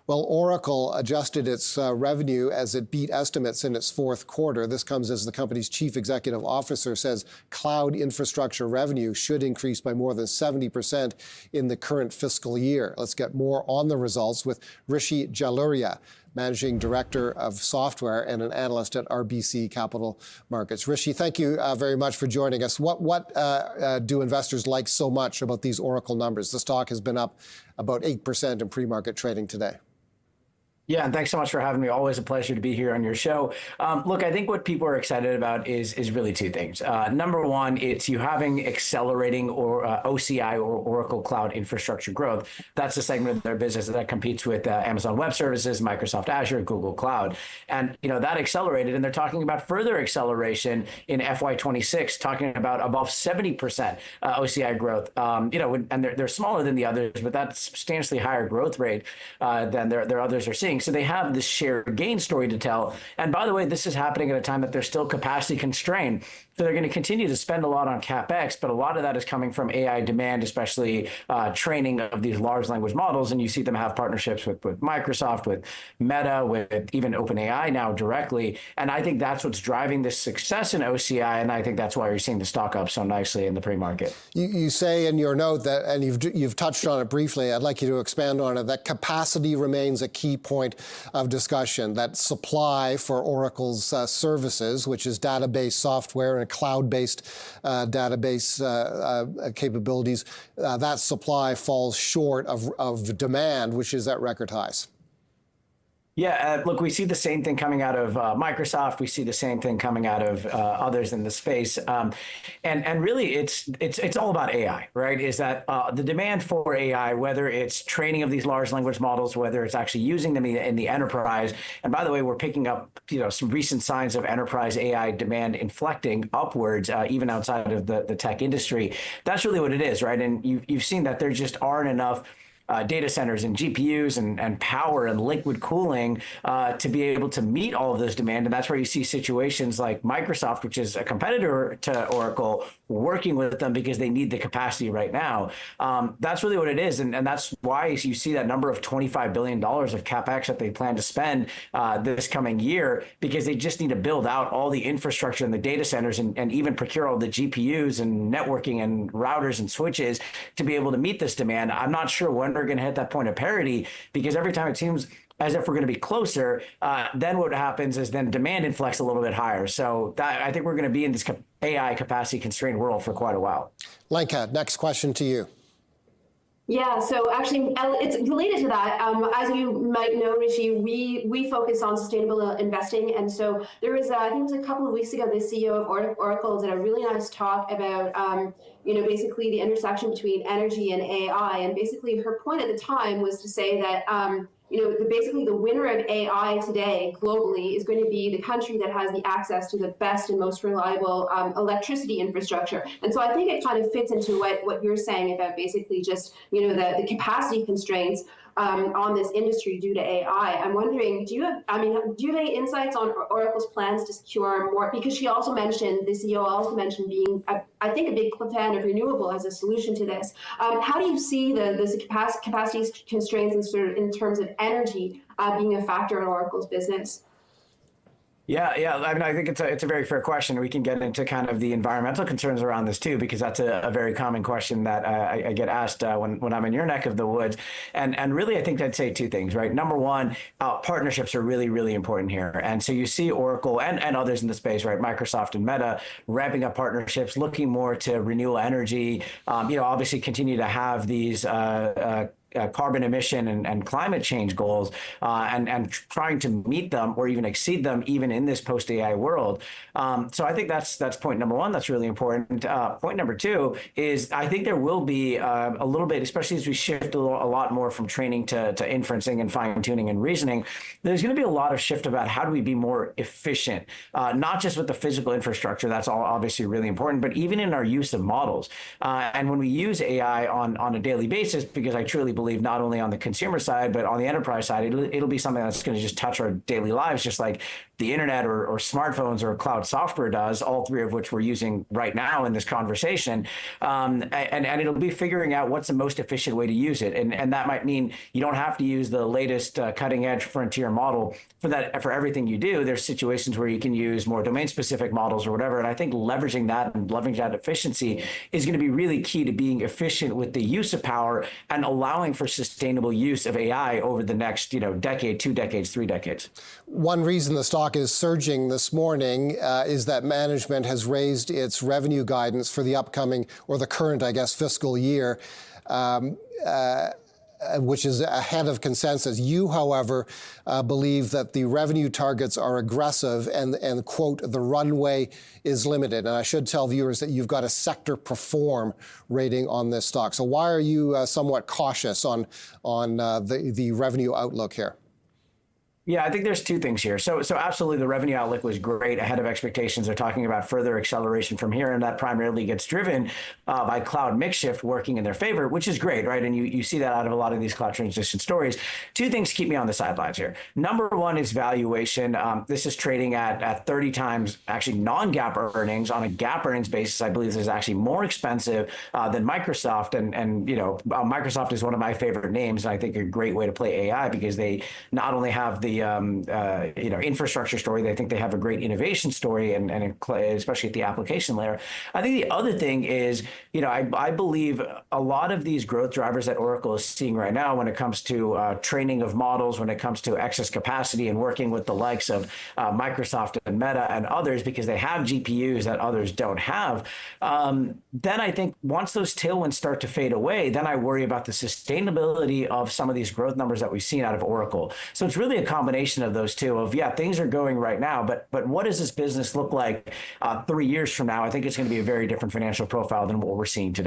Well, Oracle adjusted its revenue as it beat estimates in its fourth quarter. This comes as the company's chief executive officer says cloud infrastructure revenue should increase by more than 70% in the current fiscal year. Let's get more on the results with Rishi Jaluria, Managing Director of Software and an analyst at RBC Capital Markets. Rishi, thank you very much for joining us. What do investors like so much about these Oracle numbers? The stock has been up about 8% in pre-market trading today. Yeah, and thanks so much for having me. Always a pleasure to be here on your show. Look, I think what people are excited about is really two things. Number one, it's you having accelerating or OCI or Oracle Cloud Infrastructure growth. That's the segment of their business that competes with Amazon Web Services, Microsoft Azure, Google Cloud. And, that accelerated, and they're talking about further acceleration in FY26, talking about above 70% OCI growth. And they're smaller than the others, but that's substantially higher growth rate than their others are seeing. So they have this share gain story to tell. And by the way, this is happening at a time that they're still capacity constrained. So they're going to continue to spend a lot on CapEx, but a lot of that is coming from AI demand, especially training of these large language models. And you see them have partnerships with Microsoft, with Meta, with even OpenAI now directly. And I think that's what's driving this success in OCI. And I think that's why you're seeing the stock up so nicely in the pre-market. You say in your note that, and you've touched on it briefly, I'd like you to expand on it, that capacity remains a key point of discussion, that supply for Oracle's services, which is database software and cloud-based database capabilities, that supply falls short of demand, which is at record highs. Yeah, look, we see the same thing coming out of Microsoft. We see the same thing coming out of others in the space, and really, it's all about AI, right? Is that the demand for AI, whether it's training of these large language models, whether it's actually using them in the enterprise. And by the way, we're picking up some recent signs of enterprise AI demand inflecting upwards, even outside of the tech industry. That's really what it is, right? And you've seen that there just aren't enough data centers and GPUs and power and liquid cooling to be able to meet all of this demand. And that's where you see situations like Microsoft, which is a competitor to Oracle, working with them because they need the capacity right now. That's really what it is. And that's why you see that number of $25 billion of CapEx that they plan to spend this coming year, because they just need to build out all the infrastructure and the data centers and even procure all the GPUs and networking and routers and switches to be able to meet this demand. I'm not sure when we're going to hit that point of parity, because every time it seems as if we're going to be closer, then what happens is then demand inflects a little bit higher. So I think we're going to be in this AI capacity constrained world for quite a while. Lenka, next question to you. Yeah, so actually, it's related to that. As you might know, Rishi, we focus on sustainable investing. And so there was, I think it was a couple of weeks ago, the CEO of Oracle did a really nice talk about, basically the intersection between energy and AI. And basically her point at the time was to say that, basically the winner of AI today globally is going to be the country that has the access to the best and most reliable electricity infrastructure. And so I think it kind of fits into what you're saying about basically just, the capacity constraints on this industry due to AI. I'm wondering, do you have any insights on Oracle's plans to secure more? Because the CEO also mentioned being, I think, a big fan of renewable as a solution to this. How do you see the capacity constraints in terms of energy being a factor in Oracle's business? Yeah. I mean, I think it's a very fair question. We can get into kind of the environmental concerns around this too, because that's a very common question that I get asked when I'm in your neck of the woods. And really, I think I'd say two things, right? Number one, partnerships are really, really important here. And so you see Oracle and others in the space, right? Microsoft and Meta ramping up partnerships, looking more to renewable energy, obviously continue to have these carbon emission and climate change goals and trying to meet them or even exceed them even in this post-AI world. So I think that's point number one. That's really important. Point number two is I think there will be a little bit, especially as we shift a lot more from training to inferencing and fine-tuning and reasoning, there's going to be a lot of shift about how do we be more efficient, not just with the physical infrastructure. That's all obviously really important, but even in our use of models. And when we use AI on a daily basis, because I truly believe believe, not only on the consumer side, but on the enterprise side, it'll be something that's going to just touch our daily lives, just like the internet or smartphones or cloud software does, all three of which we're using right now in this conversation. And it'll be figuring out what's the most efficient way to use it. And that might mean you don't have to use the latest cutting edge frontier model for everything you do. There's situations where you can use more domain specific models or whatever. And I think leveraging that efficiency is going to be really key to being efficient with the use of power and allowing for sustainable use of AI over the next, decade, 2 decades, 3 decades. One reason the stock is surging this morning is that management has raised its revenue guidance for the upcoming, or the current, I guess, fiscal year, which is ahead of consensus. You, however, believe that the revenue targets are aggressive and quote, the runway is limited. And I should tell viewers that you've got a sector perform rating on this stock. So why are you somewhat cautious on the revenue outlook here? Yeah, I think there's two things here. So absolutely, the revenue outlook was great, ahead of expectations. They're talking about further acceleration from here, and that primarily gets driven by cloud mix shift working in their favor, which is great, right? And you see that out of a lot of these cloud transition stories. Two things keep me on the sidelines here. Number one is valuation. This is trading at 30 times actually non-GAAP earnings. On a GAAP earnings basis, I believe this is actually more expensive than Microsoft. And Microsoft is one of my favorite names, and I think a great way to play AI because they not only have the infrastructure story. They think they have a great innovation story, and especially at the application layer. I think the other thing is, I believe a lot of these growth drivers that Oracle is seeing right now, when it comes to training of models, when it comes to excess capacity, and working with the likes of Microsoft and Meta and others, because they have GPUs that others don't have. Then I think once those tailwinds start to fade away, then I worry about the sustainability of some of these growth numbers that we've seen out of Oracle. So it's really a combination of those two of, things are going right now, but what does this business look like 3 years from now? I think it's going to be a very different financial profile than what we're seeing today.